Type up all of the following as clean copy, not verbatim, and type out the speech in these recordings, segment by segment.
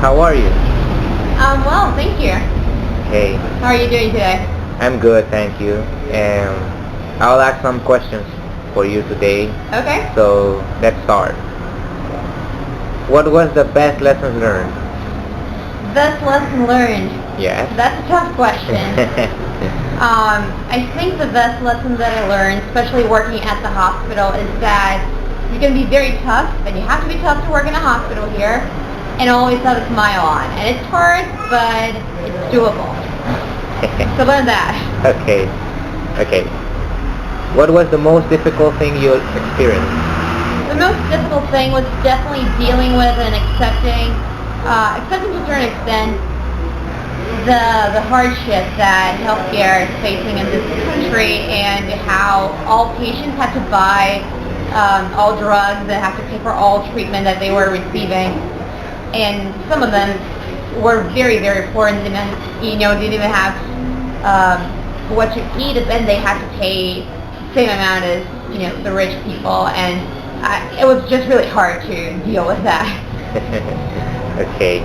How are you? Well, thank you. Hey, How are you doing today? I'm good, thank you. I'll ask some questions for you today. Okay. So let's start. What was the best lesson learned? Best lesson learned. Yes. That's a tough question. I think the best lesson that I learned, especially working at the hospital, is that you can be very tough, and you have to be tough to work in a hospital here, and always have a smile on. And it's hard, but it's doable. So learn that. Okay. Okay. What was the most difficult thing you experienced? The most difficult thing was definitely dealing with and accepting to a certain extent, the hardship that healthcare is facing in this country, and how all patients have to buy all drugs, and have to pay for all treatment that they were receiving, and some of them were very, very poor and didn't even have what to eat, and then they had to pay the same amount as the rich people, and it was just really hard to deal with that. Okay.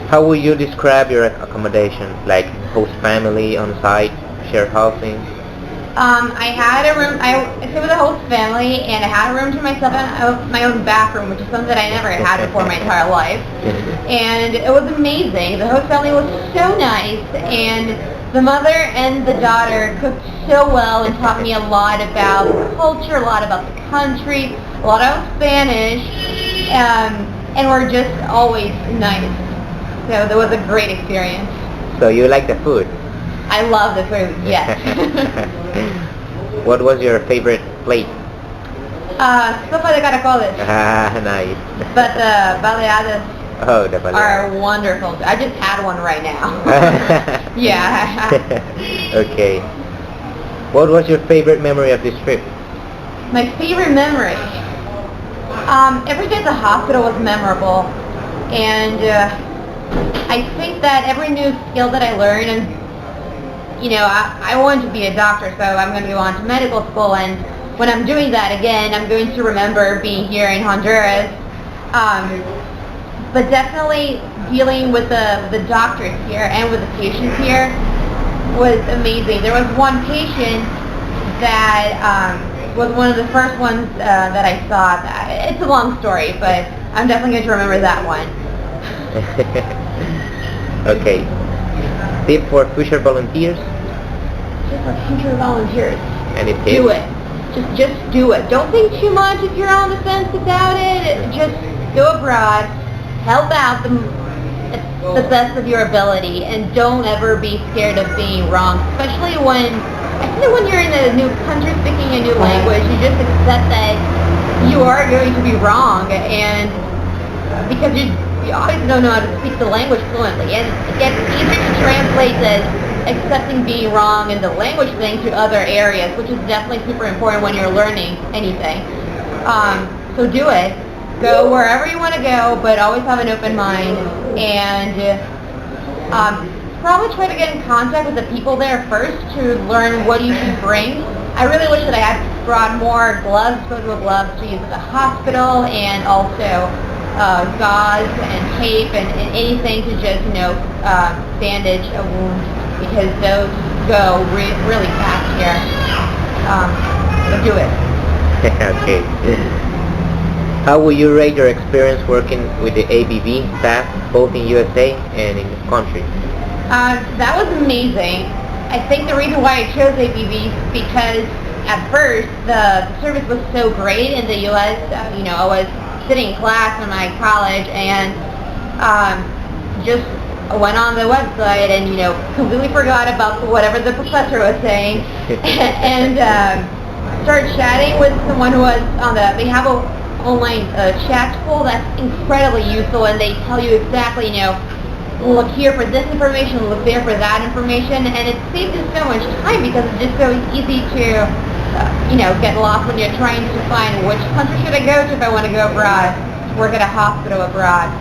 How would you describe your accommodation? Like host family on site, shared housing? I had a room. I stayed with a host family, and I had a room to myself and my own bathroom, which is something that I never had before my entire life. And it was amazing. The host family was so nice, and the mother and the daughter cooked so well and taught me a lot about the culture, a lot about the country, a lot about Spanish, and were just always nice. So that was a great experience. So you like the food? I love the food, yes. What was your favorite plate? Sopa de caracoles. Ah, nice. But the baleadas Oh, the baleadas. are wonderful. I just had one right now. Yeah. Okay. What was your favorite memory of this trip? My favorite memory. Every day at the hospital was memorable, and I think that every new skill that I learned, and I wanted to be a doctor, so I'm going to go on to medical school, and when I'm doing that again, I'm going to remember being here in Honduras. But definitely dealing with the doctors here and with the patients here was amazing. There was one patient that was one of the first ones that I saw. It's a long story, but I'm definitely going to remember that one. Okay. Tip for future volunteers? Just for future volunteers. Any tips? Do it. Just do it. Don't think too much if you're on the fence about it. Just go abroad, help out the best of your ability, and don't ever be scared of being wrong. Especially when you're in a new country speaking a new language, you just accept that you are going to be wrong, and because you always don't know how to speak the language fluently, and it gets easier to translate this accepting being wrong and the language thing to other areas, which is definitely super important when you're learning anything. So do it. Go wherever you want to go, but always have an open mind, and probably try to get in contact with the people there first to learn what you should bring. I really wish that I had brought more gloves, disposable gloves to use at the hospital, and also gauze and tape and anything to just bandage a wound, because those go really fast here. So do it. Okay. How would you rate your experience working with the ABV staff, both in USA and in this country? That was amazing. I think the reason why I chose ABV is because at first the service was so great in the U.S. I was sitting in class in my college, and just went on the website and completely forgot about whatever the professor was saying, and started chatting with someone who was they have a online chat tool that's incredibly useful, and they tell you exactly look here for this information, look there for that information, and it saves you so much time because it's just so easy to get lost when you're trying to find which country should I go to if I want to go abroad, to work at a hospital abroad.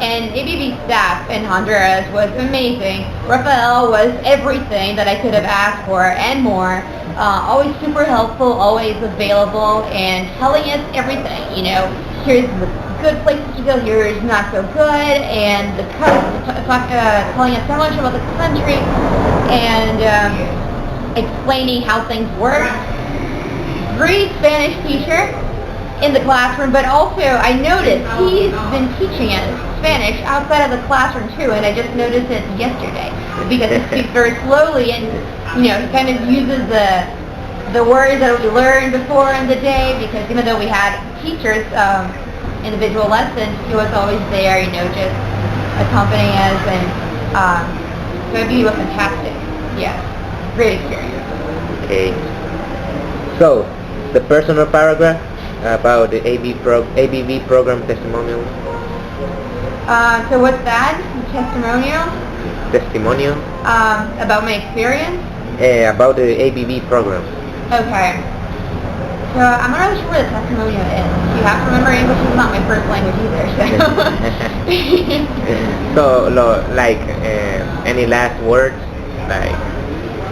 And ABB staff in Honduras was amazing. Rafael was everything that I could have asked for and more. Always super helpful, always available, and telling us everything, here's the good places to go, here's not so good, and the telling us so much about the country, and explaining how things work. Great Spanish teacher in the classroom, but also I noticed he's been teaching us Spanish outside of the classroom too, and I just noticed it yesterday because he speaks very slowly, and he kind of uses the words that we learned before in the day, because even though we had teachers, individual lessons, he was always there, just accompanying us, and so it was fantastic. Yes, great experience. Okay. So, the personal paragraph about the ABV program testimonial. So what's that? Testimonial? Testimonial? About my experience? About the ABV program. Okay. So I'm not really sure where the testimonial is. You have to remember English is not my first language either. So, like, any last words? Like,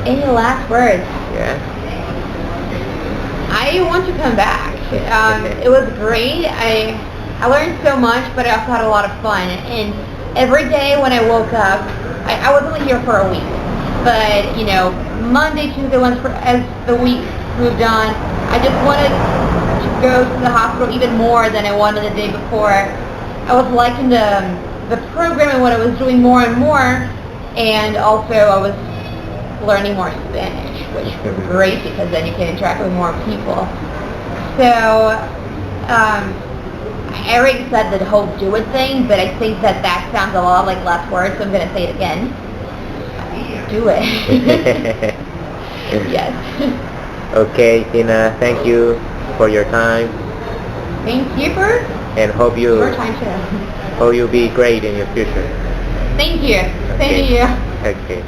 any last words? yeah. I want to come back. It was great. I learned so much, but I also had a lot of fun. And every day when I woke up, I was only here for a week. But, Monday, Tuesday, as the week moved on, I just wanted to go to the hospital even more than I wanted the day before. I was liking the program and what I was doing more and more. And also I was learning more Spanish, which was great because then you can interact with more people. So, I already said the whole do it thing, but I think that sounds a lot like last word, so I'm going to say it again. Do it. Yes. Okay, Tina, thank you for your time. Thank you for and hope your time too. Hope you'll be great in your future. Thank you. Okay. Thank you. Okay.